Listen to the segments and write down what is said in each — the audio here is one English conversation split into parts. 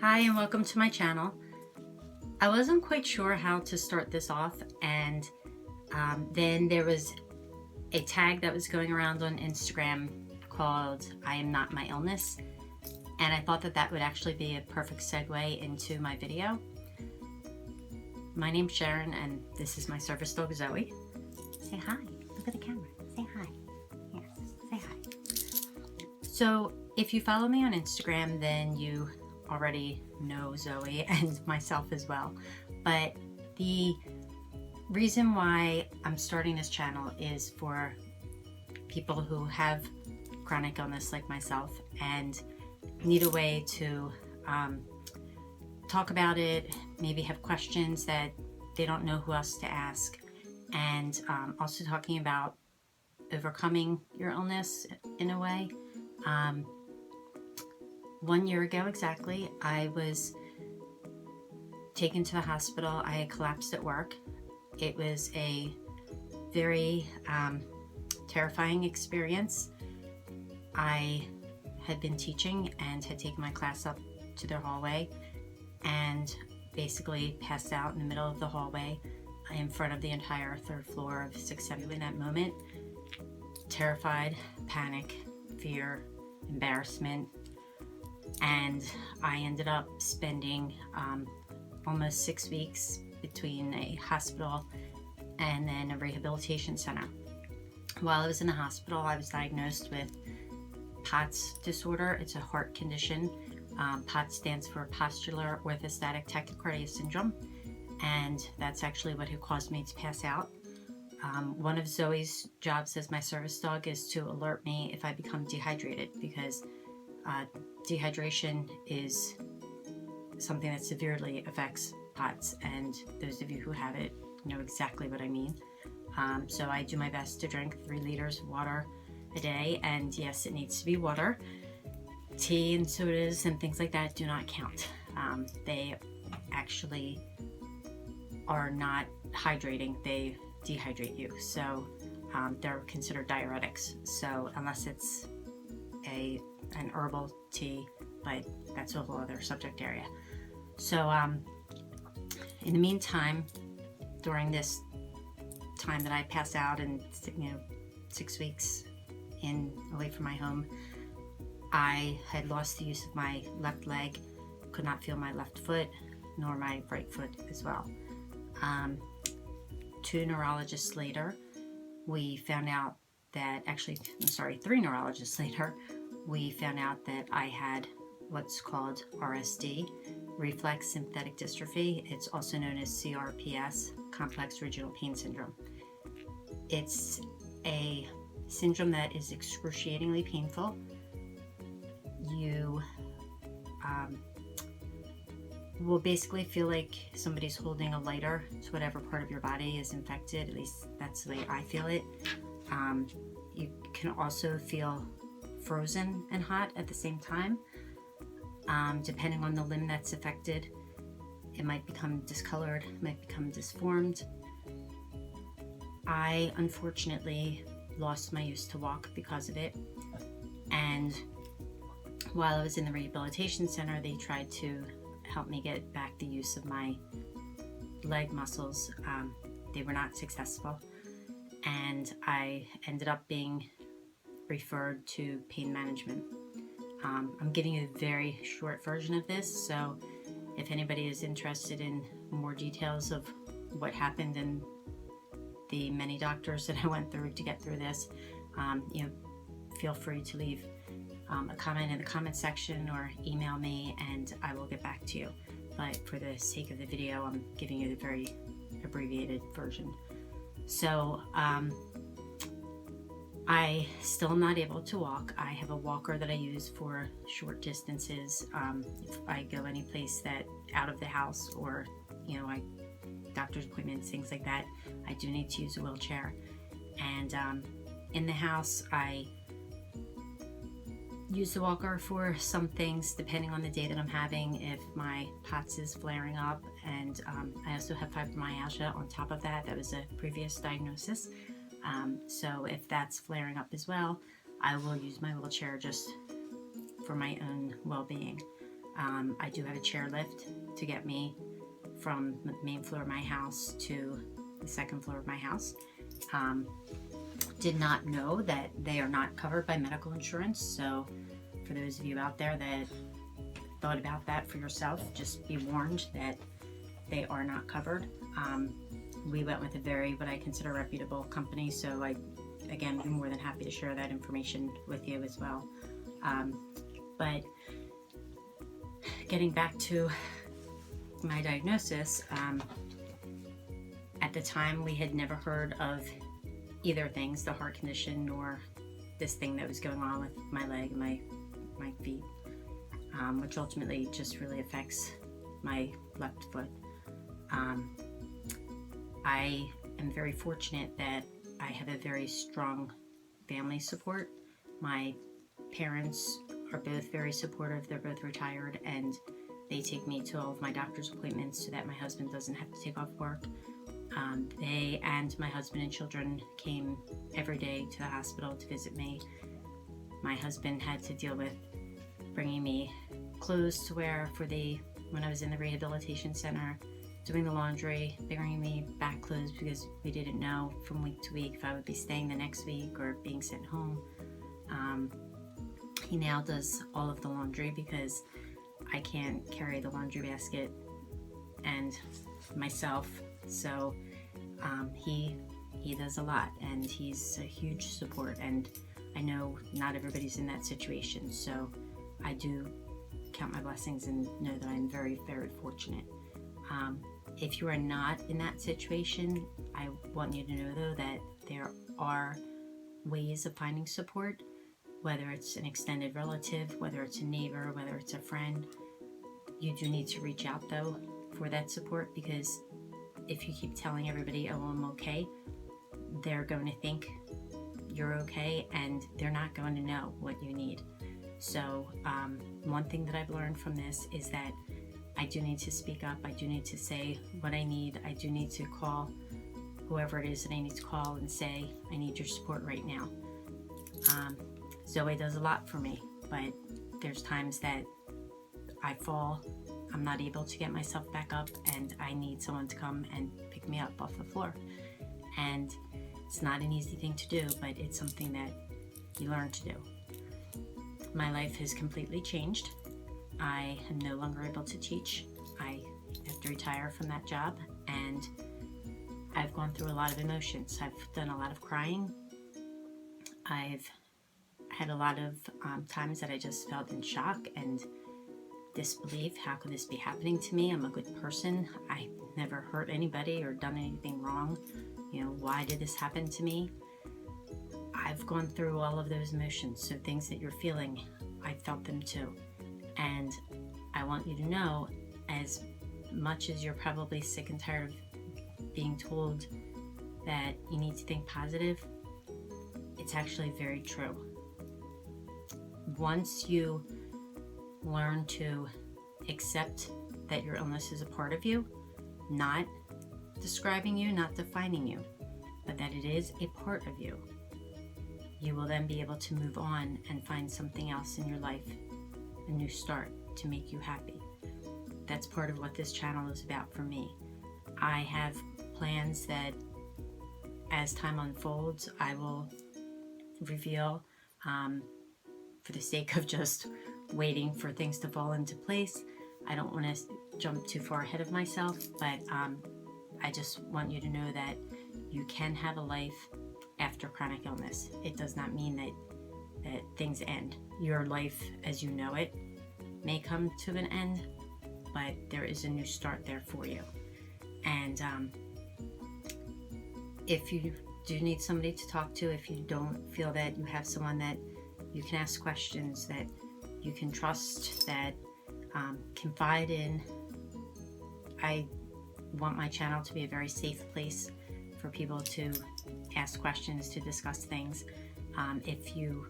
Hi and welcome to my channel. I wasn't quite sure how to start this off, and then there was a tag that was going around on Instagram called I am not my illness, and I thought that that would actually be a perfect segue into my video. My name's Sharon and this is my service dog Zoe. Say hi, look at the camera, say hi. Yes, say hi. So if you follow me on Instagram, then you already know Zoe and myself as well, but the reason why I'm starting this channel is for people who have chronic illness like myself and need a way to talk about it, maybe have questions that they don't know who else to ask, and also talking about overcoming your illness in a way. 1 year ago exactly, I was taken to the hospital. I had collapsed at work. It was a very terrifying experience. I had been teaching and had taken my class up to their hallway and basically passed out in the middle of the hallway in front of the entire third floor of 670 in that moment. Terrified, panic, fear, embarrassment. And I ended up spending almost 6 weeks between a hospital and then a rehabilitation center. While I was in the hospital, I was diagnosed with POTS disorder. It's a heart condition. POTS stands for postural orthostatic tachycardia syndrome, and that's actually what had caused me to pass out. One of Zoe's jobs as my service dog is to alert me if I become dehydrated, because dehydration is something that severely affects POTS, and those of you who have it know exactly what I mean. So I do my best to drink 3 liters of water a day, and yes, it needs to be water. Tea and sodas and things like that do not count. They actually are not hydrating, they dehydrate you. So they're considered diuretics. So unless it's an herbal tea, but that's a whole other subject area. So in the meantime, during this time that I passed out and 6 weeks away from my home, I had lost the use of my left leg, could not feel my left foot nor my right foot as well. 2 neurologists later, we found out that, actually, I'm sorry, 3 neurologists later, we found out that I had what's called RSD, reflex sympathetic dystrophy. It's also known as CRPS, complex regional pain syndrome. It's a syndrome that is excruciatingly painful. You will basically feel like somebody's holding a lighter to whatever part of your body is infected. At least that's the way I feel it. You can also feel frozen and hot at the same time. Depending on the limb that's affected, it might become discolored, might become disformed. I unfortunately lost my use to walk because of it, and while I was in the rehabilitation center, they tried to help me get back the use of my leg muscles. They were not successful, and I ended up being referred to pain management. I'm giving you a very short version of this, so if anybody is interested in more details of what happened and the many doctors that I went through to get through this, feel free to leave a comment in the comment section or email me and I will get back to you. But for the sake of the video, I'm giving you the very abbreviated version. So I still am not able to walk. I have a walker that I use for short distances. If I go any place that out of the house, or doctor's appointments, things like that, I do need to use a wheelchair. And in the house, I use the walker for some things depending on the day that I'm having, if my POTS is flaring up, and I also have fibromyalgia on top of that. That was a previous diagnosis. So if that's flaring up as well, I will use my wheelchair just for my own well-being. I do have a chairlift to get me from the main floor of my house to the second floor of my house. Did not know that they are not covered by medical insurance, so for those of you out there that thought about that for yourself, just be warned that they are not covered. We went with a very, what I consider, reputable company, so I, again, be more than happy to share that information with you as well. But getting back to my diagnosis, at the time we had never heard of either things, the heart condition nor this thing that was going on with my leg and my feet, which ultimately just really affects my left foot. I am very fortunate that I have a very strong family support. My parents are both very supportive. They're both retired, and they take me to all of my doctor's appointments so that my husband doesn't have to take off work. They and my husband and children came every day to the hospital to visit me. My husband had to deal with bringing me clothes to wear when I was in the rehabilitation center, doing the laundry, bringing me back clothes because we didn't know from week to week if I would be staying the next week or being sent home. He now does all of the laundry because I can't carry the laundry basket and myself, so he does a lot, and he's a huge support, and I know not everybody's in that situation, so I do count my blessings and know that I'm very, very fortunate. If you are not in that situation, I want you to know though that there are ways of finding support, whether it's an extended relative, whether it's a neighbor, whether it's a friend. You do need to reach out though for that support, because if you keep telling everybody, oh, I'm okay, they're going to think you're okay and they're not going to know what you need. So one thing that I've learned from this is that I do need to speak up. I do need to say what I need. I do need to call whoever it is that I need to call and say, I need your support right now. Zoe does a lot for me, but there's times that I fall, I'm not able to get myself back up, and I need someone to come and pick me up off the floor. And it's not an easy thing to do, but it's something that you learn to do. My life has completely changed. I am no longer able to teach. I have to retire from that job, and I've gone through a lot of emotions. I've done a lot of crying. I've had a lot of times that I just felt in shock and disbelief. How could this be happening to me? I'm a good person. I never hurt anybody or done anything wrong. Why did this happen to me? I've gone through all of those emotions. So things that you're feeling, I felt them too. And I want you to know, as much as you're probably sick and tired of being told that you need to think positive, it's actually very true. Once you learn to accept that your illness is a part of you, not describing you, not defining you, but that it is a part of you, you will then be able to move on and find something else in your life, a new start to make you happy. That's part of what this channel is about for me. I have plans that as time unfolds, I will reveal, for the sake of just waiting for things to fall into place. I don't want to jump too far ahead of myself, but I just want you to know that you can have a life after chronic illness. It does not mean that things end. Your life as you know it may come to an end, but there is a new start there for you. And if you do need somebody to talk to, if you don't feel that you have someone that you can ask questions, that you can trust, that confide in, I want my channel to be a very safe place for people to ask questions, to discuss things. If you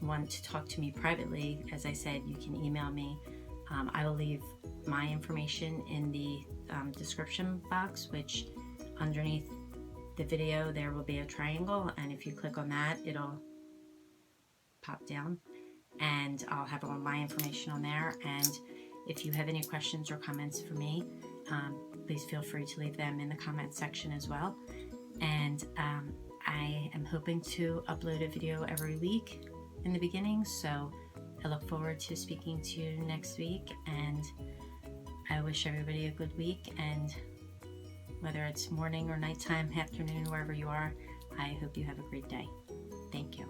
want to talk to me privately, as I said, you can email me. I will leave my information in the description box, which underneath the video there will be a triangle, and if you click on that, it'll pop down and I'll have all my information on there. And If you have any questions or comments for me, please feel free to leave them in the comment section as well. And I am hoping to upload a video every week in the beginning, so I look forward to speaking to you next week, and I wish everybody a good week, and whether it's morning or nighttime, afternoon, wherever you are, I hope you have a great day. Thank you.